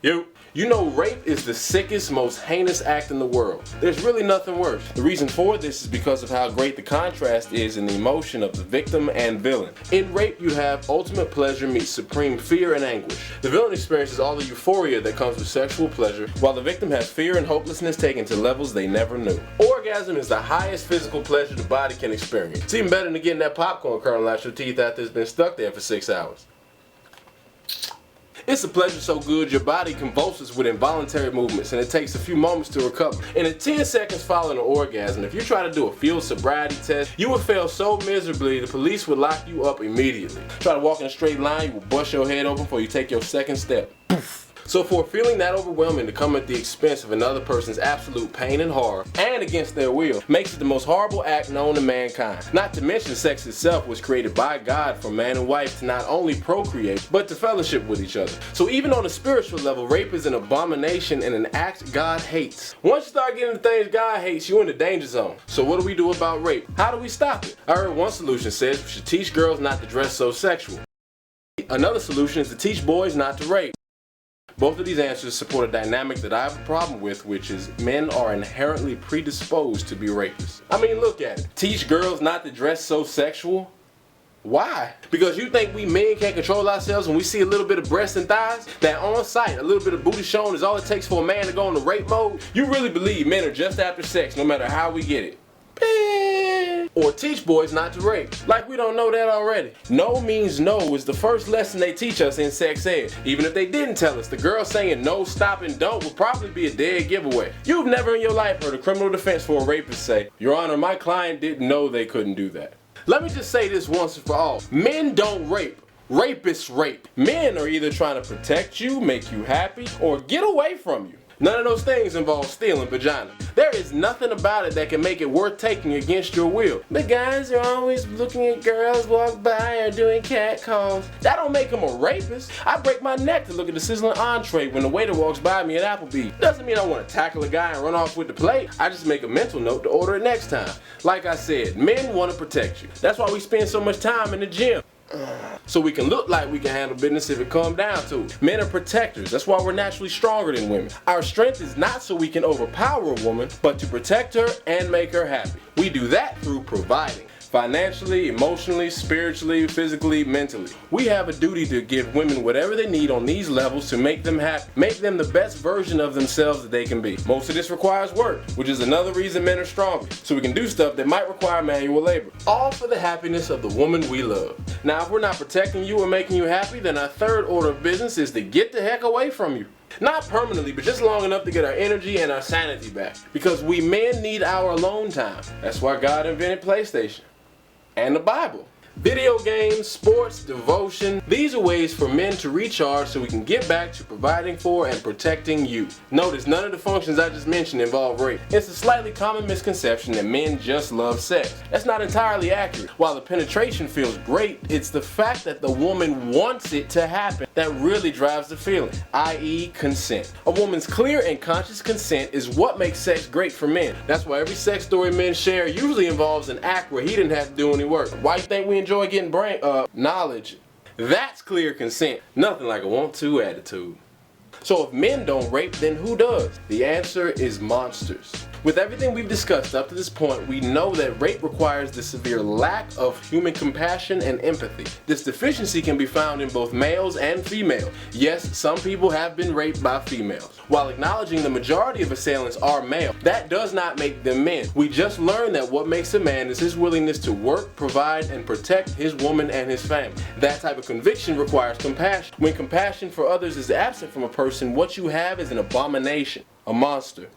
You know, rape is the sickest, most heinous act in the world. There's really nothing worse. The reason for this is because of how great the contrast is in the emotion of the victim and villain. In rape, you have ultimate pleasure meets supreme fear and anguish. The villain experiences all the euphoria that comes with sexual pleasure, while the victim has fear and hopelessness taken to levels they never knew. Orgasm is the highest physical pleasure the body can experience. It's even better than getting that popcorn kernel out your teeth after it's been stuck there for 6 hours. It's a pleasure so good your body convulses with involuntary movements, and it takes a few moments to recover. In the 10 seconds following an orgasm, if you try to do a field sobriety test, you would fail so miserably the police would lock you up immediately. Try to walk in a straight line, you will bust your head open before you take your second step. Poof. So for a feeling that overwhelming to come at the expense of another person's absolute pain and horror, and against their will, makes it the most horrible act known to mankind. Not to mention sex itself was created by God for man and wife to not only procreate, but to fellowship with each other. So even on a spiritual level, rape is an abomination and an act God hates. Once you start getting the things God hates, you're in the danger zone. So what do we do about rape? How do we stop it? I heard one solution says we should teach girls not to dress so sexual. Another solution is to teach boys not to rape. Both of these answers support a dynamic that I have a problem with, which is men are inherently predisposed to be rapists. I mean, look at it. Teach girls not to dress so sexual? Why? Because you think we men can't control ourselves when we see a little bit of breast and thighs? That on sight, a little bit of booty shown is all it takes for a man to go into rape mode? You really believe men are just after sex no matter how we get it? Or teach boys not to rape. Like we don't know that already. No means no is the first lesson they teach us in sex ed. Even if they didn't tell us, the girl saying no, stop, and don't would probably be a dead giveaway. You've never in your life heard a criminal defense for a rapist say, "Your Honor, my client didn't know they couldn't do that." Let me just say this once and for all. Men don't rape. Rapists rape. Men are either trying to protect you, make you happy, or get away from you. None of those things involve stealing vagina. There is nothing about it that can make it worth taking against your will. The guys are always looking at girls walk by or doing cat calls. That don't make them a rapist. I break my neck to look at the sizzling entree when the waiter walks by me at Applebee's. Doesn't mean I want to tackle a guy and run off with the plate. I just make a mental note to order it next time. Like I said, men want to protect you. That's why we spend so much time in the gym. So we can look like we can handle business if it comes down to it. Men are protectors. That's why we're naturally stronger than women. Our strength is not so we can overpower a woman, but to protect her and make her happy. We do that through providing. Financially, emotionally, spiritually, physically, mentally. We have a duty to give women whatever they need on these levels to make them happy, make them the best version of themselves that they can be. Most of this requires work, which is another reason men are stronger, so we can do stuff that might require manual labor. All for the happiness of the woman we love. Now, if we're not protecting you or making you happy, then our third order of business is to get the heck away from you. Not permanently, but just long enough to get our energy and our sanity back. Because we men need our alone time. That's why God invented PlayStation. And the Bible. Video games, sports, devotion, these are ways for men to recharge so we can get back to providing for and protecting you. Notice none of the functions I just mentioned involve rape. It's a slightly common misconception that men just love sex. That's not entirely accurate. While the penetration feels great, it's the fact that the woman wants it to happen that really drives the feeling, i.e. consent. A woman's clear and conscious consent is what makes sex great for men. That's why every sex story men share usually involves an act where he didn't have to do any work. Why you think we enjoy getting knowledge? That's clear consent. Nothing like a want-to attitude. So if men don't rape, then who does? The answer is monsters. With everything we've discussed up to this point, we know that rape requires the severe lack of human compassion and empathy. This deficiency can be found in both males and females. Yes, some people have been raped by females. While acknowledging the majority of assailants are male, that does not make them men. We just learned that what makes a man is his willingness to work, provide, and protect his woman and his family. That type of conviction requires compassion. When compassion for others is absent from a person, what you have is an abomination, a monster.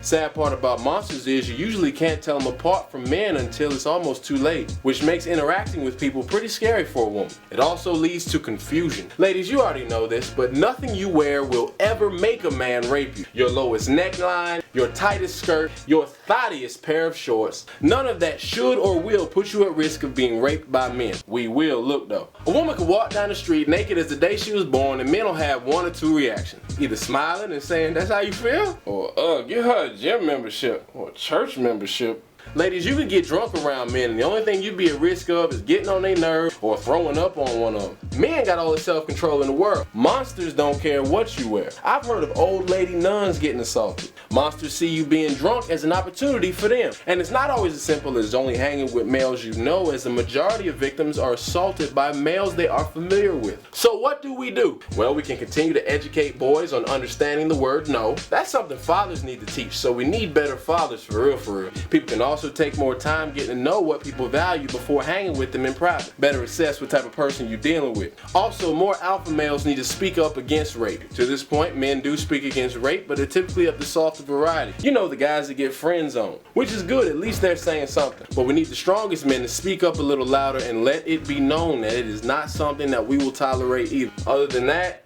Sad part about monsters is you usually can't tell them apart from men until it's almost too late, which makes interacting with people pretty scary for a woman. It also leads to confusion. Ladies, you already know this, but nothing you wear will ever make a man rape you. Your lowest neckline, your tightest skirt, your thottiest pair of shorts, none of that should or will put you at risk of being raped by men. We will look though. A woman could walk down the street naked as the day she was born and men will have one or two reactions. Either smiling and saying, "That's how you feel?" Or, get her a gym membership or a church membership. Ladies, you can get drunk around men and the only thing you'd be at risk of is getting on their nerves or throwing up on one of them. Men got all the self-control in the world. Monsters don't care what you wear. I've heard of old lady nuns getting assaulted. Monsters see you being drunk as an opportunity for them. And it's not always as simple as only hanging with males you know, as the majority of victims are assaulted by males they are familiar with. So what do? Well, we can continue to educate boys on understanding the word no. That's something fathers need to teach, so we need better fathers for real, for real. People can also take more time getting to know what people value before hanging with them in private. Better assess what type of person you're dealing with. Also, more alpha males need to speak up against rape. To this point, men do speak against rape, but they're typically of the softer variety. You know, the guys that get friend zoned, which is good, at least they're saying something. But we need the strongest men to speak up a little louder and let it be known that it is not something that we will tolerate either. Other than that,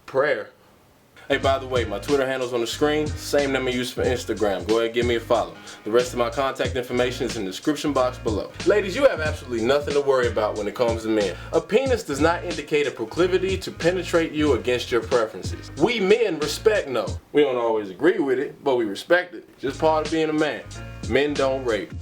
prayer. Hey, by the way, my Twitter handle's on the screen, same name I use for Instagram. Go ahead and give me a follow. The rest of my contact information is in the description box below. Ladies, you have absolutely nothing to worry about when it comes to men. A penis does not indicate a proclivity to penetrate you against your preferences. We men respect no. We don't always agree with it, but we respect it. Just part of being a man. Men don't rape.